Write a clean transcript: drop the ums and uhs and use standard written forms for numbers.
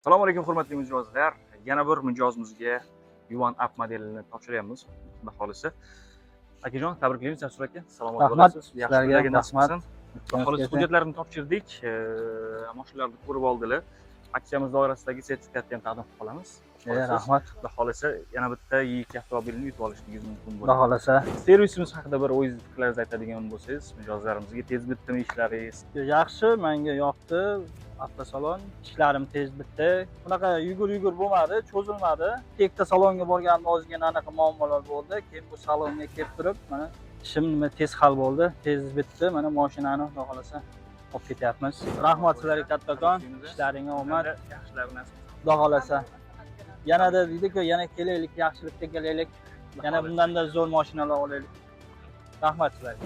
Assalomu alaykum hurmatli mijozlar. Yana bir mijozimizga Yuvan Up modelini topshiryapmiz. Xudo xolisa. Akajon, tabriklaymiz Jasur aka. Salomat Rahmat, bo'lasiz. Yaxshi sizlarga kunlarga nasib rahmat. qilsin. Xudo xolisa hujjatlarini topshirdik. Mashinalarni ko'rib oldilar. Aksiyamiz doirasidagi sertifikatni ham taqdim qilib qolamiz. Rahmat. Xudo xolisa yana bitta yirik avtomobilni yutib olishingiz mumkin Xudo bo'ladi. xolasa. Servisimiz haqida bir o'zingiz fikrlaringizni aytadigan bo'lsangiz, mijozlarimizga tez bitdimi ishlaringiz? Yaxshi, menga yoqdi. Avtosalon ishlarim tez bitdi. Bunaqa yugur bo'lmadi, cho'zilmadi. Tekta salonga borganimda ozgina anaqa muammolar bo'ldi. Keyin bu salonga kelib turib, mana ishim tez hal bo'ldi, tez bitdi. Mana mashinani xudo xolasa olib ketyapmiz. Rahmat sizlarga kattakon. Ishlaringga omad. Yaxshilar nasib. Xudo xolasa. Yanada deydi-ku, yana kelaylik, yaxshilikda kelaylik. Yana bundan-da zo'r mashinalar olaylik. Rahmat sizlarga.